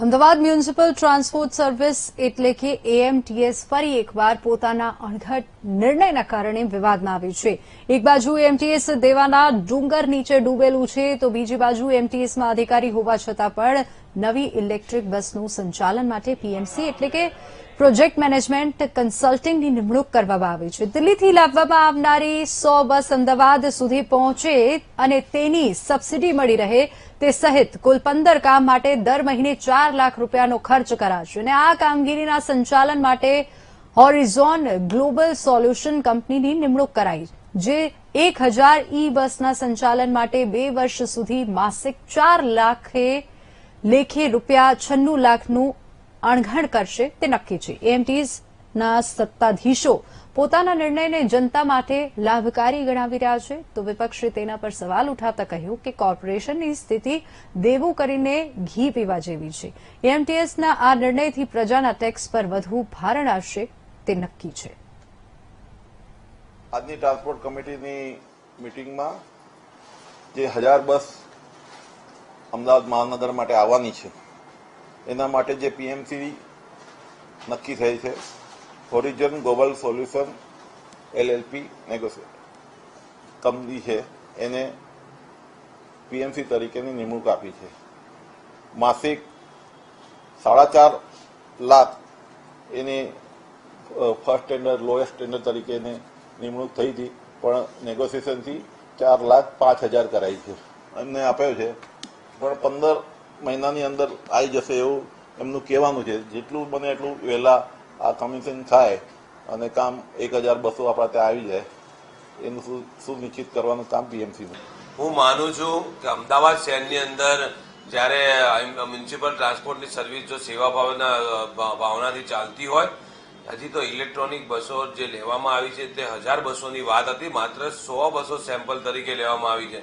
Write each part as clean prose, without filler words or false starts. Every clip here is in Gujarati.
અમદાવાદ મ્યુનિસિપલ ટ્રાન્સપોર્ટ સર્વિસ એટલે કે એએમટીએસ ફરી એકવાર પોતાના અણઘડ નિર્ણયના કારણે વિવાદમાં આવ્યું છે. એક બાજુ એએમટીએસ દેવાના ડુંગર નીચે ડૂબેલું છે, તો બીજી બાજુ એએમટીએસમાં અધિકારી હોવા છતાં પણ નવી ઇલેક્ટ્રિક બસનું સંચાલન માટે પીએમસી એટલે કે પ્રોજેક્ટ મેનેજમેન્ટ કન્સલ્ટિંગની નિમણૂક કરવામાં આવી છે. દિલ્હીથી લાવવામાં આવનારી 100 બસ અમદાવાદ સુધી પહોંચે અને તેની સબસિડી મળી રહે તે સહિત કુલ 15 કામ માટે દર મહિને 4 લાખ રૂપિયાનો ખર્ચ કરાશે અને આ કામગીરીના સંચાલન માટે હોરિઝોન ગ્લોબલ સોલ્યુશન કંપનીની નિમણૂક કરાઈ, જે 1000 ઈ બસના સંચાલન માટે 2 વર્ષ સુધી માસિક 4 લાખે લેખે રૂપિયા 96 લાખનું અણઘડ કરશે તે નક્કી છે. એએમટીએસના સત્તાધીશો પોતાના નિર્ણયને જનતા માટે લાભકારી ગણાવી રહ્યા છે, તો વિપક્ષે તેના પર સવાલ ઉઠાવતા કહ્યું કે કોર્પોરેશનની સ્થિતિ દેવું કરીને ઘી પીવા જેવી છે. એએમટીએસના આ નિર્ણયથી પ્રજાના ટેક્સ પર વધુ ભારણ આવશે તે નક્કી છે. આજની ટ્રાન્સપોર્ટ કમિટીની મિટિંગમાં જે 1000 બસ અમદાવાદ મહાનગર માટે આવવાની છે, એના માટે જે પીએમસી નક્કી થઈ છે, horizon global solution LLP company છે, એને પીએમસી તરીકેની નિમણૂક આપી છે. માસિક 4.5 લાખ એની ફર્સ્ટ સ્ટેન્ડર્ડ લોએસ્ટ સ્ટેન્ડર્ડ તરીકે એને નિમણૂક થઈ હતી, પણ નેગોશિએશનથી 4,05,000 કરાઈ છે, એમને આપ્યો છે. પણ 15 મહિનાની અંદર આવી જશે એવું એમનું કહેવાનું છે. જેટલું બને એટલું વહેલા આ કમિશન થાય અને કામ 1000 બસો આપણા ત્યાં આવી જાય એનું સુનિશ્ચિત કરવાનું કામ પીએમસીનું. હું માનું છું કે અમદાવાદ શહેરની અંદર જ્યારે મ્યુનિસિપલ ટ્રાન્સપોર્ટની સર્વિસ જો સેવા ભાવનાથી ચાલતી હોય, હજી તો ઇલેક્ટ્રોનિક બસો જે લેવામાં આવી છે તે 1000 બસોની વાત હતી, માત્ર 100 બસો સેમ્પલ તરીકે લેવામાં આવી છે.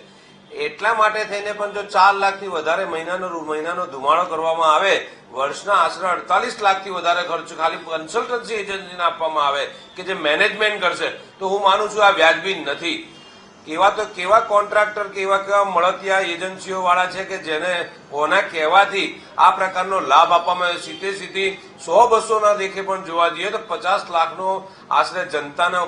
એટલા માટે થઈને પણ જો 4 લાખથી વધારે મહિનાનો ધુમાડો કરવામાં આવે, વર્ષના આશરે 48 લાખથી વધારે ખર્ચ ખાલી કન્સલ્ટન્સી એજન્સીને આપવામાં આવે કે જે મેનેજમેન્ટ કરશે, તો હું માનું છું આ વ્યાજબી નથી. કેવા કોન્ટ્રાક્ટર કેવા મળતિયા એજન્સીઓ વાળા છે કે જેને કોના કહેવાથી આ પ્રકારનો લાભ આપવામાં આવે. સીધી 100 બસોના દેખે પણ જોવા જઈએ તો 50 લાખનો આશરે જનતાનો